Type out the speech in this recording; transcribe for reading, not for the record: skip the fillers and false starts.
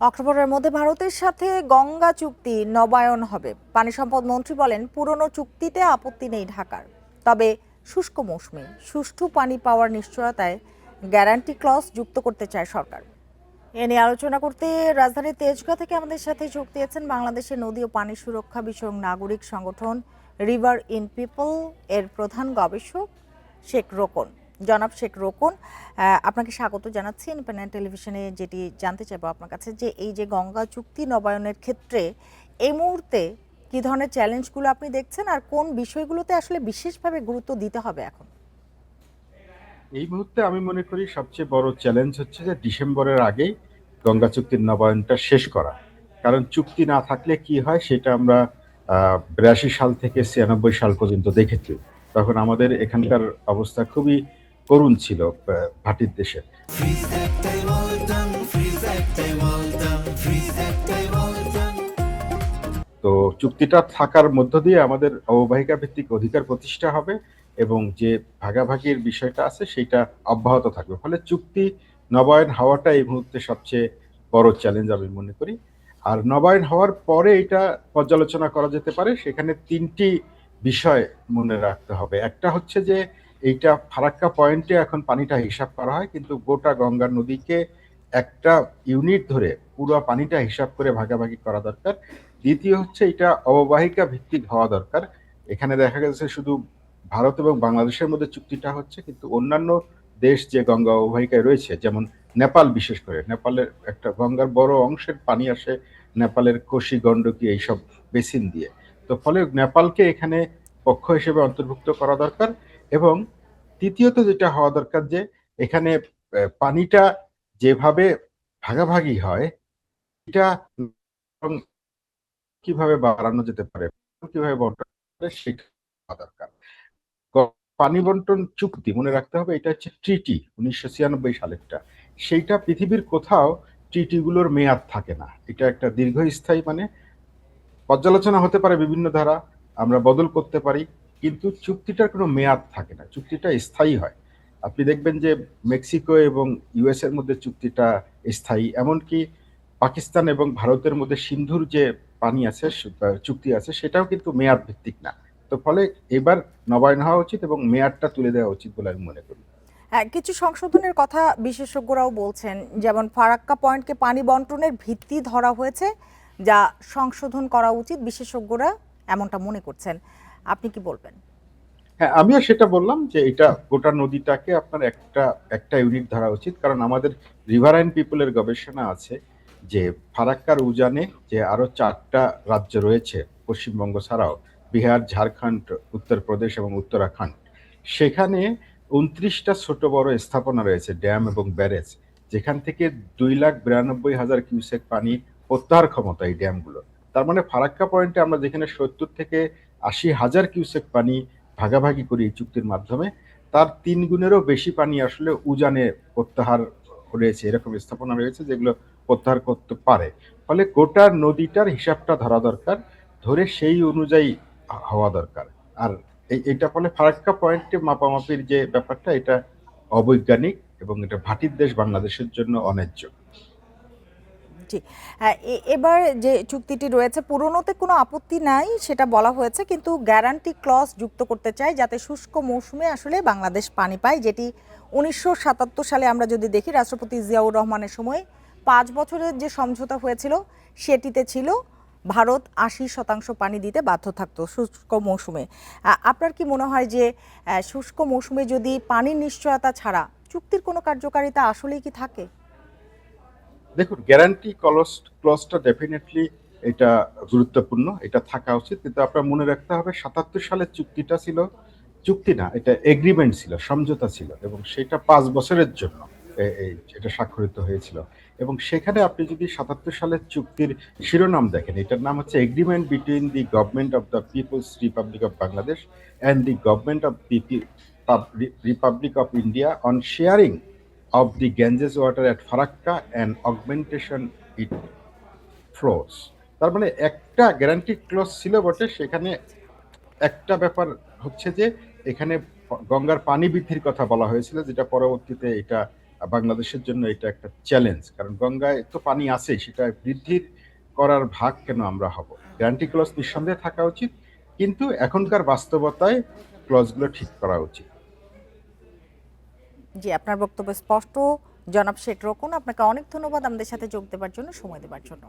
অক্টোবরের মধ্যে ভারতের সাথে গঙ্গা চুক্তি নবায়ন হবে। পানি সম্পদ মন্ত্রী বলেন, পুরনো চুক্তিতে আপত্তি নেই ঢাকার, তবে শুষ্ক মৌসুমে সুষ্ঠু পানি পাওয়ার নিশ্চয়তায় গ্যারান্টি ক্লজ যুক্ত করতে চায় সরকার। এ নিয়ে আলোচনা করতে রাজধানীর তেজগাঁ থেকে আমাদের সাথে যোগ দিয়েছেন বাংলাদেশের নদী ও পানি সুরক্ষা বিষয়ক নাগরিক সংগঠন রিভার ইন পিপল এর প্রধান গবেষক শেখ রোকন। জনাব শেখ রোকন, আপনাকে স্বাগত জানাচ্ছি ইন্ডিপেন্ডেন্ট টেলিভিশনে। যেটি জানতে চাইবো আপনার কাছে যে এই যে গঙ্গা চুক্তি নবায়নের ক্ষেত্রে এই মুহূর্তে কি ধরনের চ্যালেঞ্জগুলো আপনি দেখছেন, আর কোন বিষয়গুলোতে আসলে বিশেষভাবে গুরুত্ব দিতে হবে এখন? এই মুহূর্তে আমি মনে করি সবচেয়ে বড় চ্যালেঞ্জ হচ্ছে যে ডিসেম্বরের আগেই গঙ্গা চুক্তির নবায়নটা শেষ করা। কারণ চুক্তি না থাকলে কি হয় সেটা আমরা 82 সাল থেকে 96 সাল পর্যন্ত দেখেছি। তখন আমাদের এখানকার অবস্থা খুবই করুণ ছিল ভাটির দেশে। তো চুক্তিটা থাকার মধ্য দিয়ে আমাদের অববাহিকা ভিত্তিক অধিকার প্রতিষ্ঠা হবে এবং যে ভাগাভাগির বিষয়টা আছে সেটা অব্যাহত থাকবে। ফলে চুক্তি নবায়ন হওয়াটা এই মুহূর্তে সবচেয়ে বড় চ্যালেঞ্জ আমি মনে করি। আর নবায়ন হওয়ার পরে এটা পর্যালোচনা করা যেতে পারে। সেখানে 3টি বিষয় মনে রাখতে হবে। একটা হচ্ছে যে এইটা ফারাক্কা পয়েন্টে এখন পানিটা হিসাব করা হয়, কিন্তু গোটা গঙ্গা নদীকে একটা ইউনিট ধরে পুরো পানিটা হিসাব করে ভাগাভাগি করা দরকার। দ্বিতীয় হচ্ছে এটা অববাহিকা ভিত্তিক হওয়া দরকার। এখানে দেখা গেছে শুধু ভারত এবং বাংলাদেশের মধ্যে চুক্তিটা হচ্ছে, কিন্তু অন্যান্য দেশ যে গঙ্গা অববাহিকায় রয়েছে, যেমন নেপাল, বিশেষ করে নেপালের একটা গঙ্গার বড় অংশের পানি আসে নেপালের কোশি, গন্ডকী এইসব বেসিন দিয়ে। তো ফলে নেপালকে এখানে পক্ষ হিসেবে অন্তর্ভুক্ত করা দরকার। এবং তৃতীয়ত যেটা হওয়া দরকার যে এখানে পানিটা যেভাবে ভাগাভাগি হয় এটা কিভাবে বাড়ানো যেতে পারে, কিভাবে বন্টন করে সেটা হওয়া দরকার। পানি বন্টন চুক্তি মনে রাখতে হবে, এটা হচ্ছে ট্রিটি 1996 সালেরটা। সেইটা পৃথিবীর কোথাও ট্রিটি গুলোর মেয়াদ থাকে না। এটা একটা দীর্ঘস্থায়ী, মানে পর্যালোচনা হতে পারে বিভিন্ন ধারা, আমরা বদল করতে পারি, কিন্তু চুক্তিটার কোনো মেয়াদ থাকে না, চুক্তিটা স্থায়ী হয়। আপনি দেখবেন যে মেক্সিকো এবং ইউএস এর মধ্যে চুক্তিটা স্থায়ী, এমনকি পাকিস্তান এবং ভারতের মধ্যে সিন্ধুর যে পানি আছে, চুক্তি আছে, সেটাও কিন্তু মেয়াদ ভিত্তিক না। তো ফলে এবার নবায়ন হওয়া উচিত এবং মেয়াদটা তুলে দেওয়া উচিত বলে আমি মনে করি। হ্যাঁ, কিছু সংশোধনের কথা বিশেষজ্ঞরাও বলছেন, যেমন ফারাক্কা পয়েন্টকে পানি বন্টনের ভিত্তি ধরা হয়েছে, যা সংশোধন করা উচিত, বিশেষজ্ঞরা এমনটা মনে করছেন। আপনি কি বলবেন? হ্যাঁ, আমিও সেটা বললাম যে এটা গোটা নদীটাকে আপনার একটা একটা ইউনিট ধরা উচিত। কারণ আমাদের রিভার অ্যান্ড পিপলের গবেষণা আছে যে ফারাক্কার উজানে যে আরো 4টা রাজ্য রয়েছে পশ্চিমবঙ্গ ছাড়াও, বিহার, ঝাড়খণ্ড, উত্তরপ্রদেশ এবং উত্তরাখণ্ড, সেখানে 29টা ছোট বড় স্থাপনা রয়েছে, ড্যাম এবং ব্যারেজ, যেখান থেকে 2,92,000 কিউসেক পানি প্রত্যাহার ক্ষমতা এই ড্যামগুলো। তার মানে ফারাক্কা পয়েন্টে আমরা যেখানে 70 থেকে 80,000 কিউসেক পানি ভাগাভাগি করি এই চুক্তির মাধ্যমে, তার 3 গুণেরও বেশি পানি আসলে উজানে প্রত্যাহার রয়েছে, এরকম স্থাপনা রয়েছে যেগুলো প্রত্যাহার করতে পারে। ফলে গোটা নদীটার হিসাবটা ধরা দরকার, ধরে সেই অনুযায়ী হওয়া দরকার। আর এটা ফলে ফারাক্কা পয়েন্টে মাপামাপির যে ব্যাপারটা, এটা অবৈজ্ঞানিক এবং এটা ভাটির দেশ বাংলাদেশের জন্য অন্যায্য। জি। হ্যাঁ, এবার যে চুক্তিটি রয়েছে পুরনোতে কোনো আপত্তি নাই সেটা বলা হয়েছে, কিন্তু গ্যারান্টি ক্লজ যুক্ত করতে চাই যাতে শুষ্ক মৌসুমে আসলে বাংলাদেশ পানি পায়, যেটি 1977 সালে আমরা যদি দেখি রাষ্ট্রপতি জিয়াউর রহমানের সময় 5 বছরের যে সমঝোতা হয়েছিল সেটিতে ছিল ভারত 80% পানি দিতে বাধ্য থাকতো শুষ্ক মৌসুমে। আপনার কি মনে হয় যে শুষ্ক মৌসুমে যদি পানির নিশ্চয়তা ছাড়া চুক্তির কোনো কার্যকারিতা আসলেই কি থাকে? দেখুন, গ্যারান্টি ক্লজটা ডেফিনেটলি এটা গুরুত্বপূর্ণ, এটা থাকা উচিত। কিন্তু আপনার মনে রাখতে হবে 77 সালের চুক্তিটা ছিল চুক্তি না, এটা এগ্রিমেন্ট ছিল, সমঝোতা ছিল, এবং সেটা 5 বছরের জন্য এটা স্বাক্ষরিত হয়েছিল। এবং সেখানে আপনি যদি 77 সালের চুক্তির শিরোনাম দেখেন, এটার নাম হচ্ছে agreement between the government of the people's republic of Bangladesh and the government of the republic of India on sharing of the Ganges water at Farakka and augmentation it flows। তার মানে একটা গ্যারান্টি ক্লজ ছিল বটে, সেখানে একটা ব্যাপার হচ্ছে যে এখানে গঙ্গার পানি বৃদ্ধির কথা বলা হয়েছিল, যেটা পরবর্তীতে এটা বাংলাদেশের জন্য এটা একটা চ্যালেঞ্জ, কারণ গঙ্গায় তো পানি আছে, সেটা বৃদ্ধির করার ভাগ কেন আমরা হব? গ্যারান্টি ক্লজ নিঃসন্দেহে থাকা উচিত, কিন্তু এখনকার বাস্তবতায় ক্লজগুলো ঠিক করা উচিত। জি, আপনার বক্তব্য স্পষ্ট। জনাব শেখ রোকন, আপনাকে অনেক ধন্যবাদ আমাদের সাথে যোগ দেওয়ার জন্য, সময় দেওয়ার জন্য।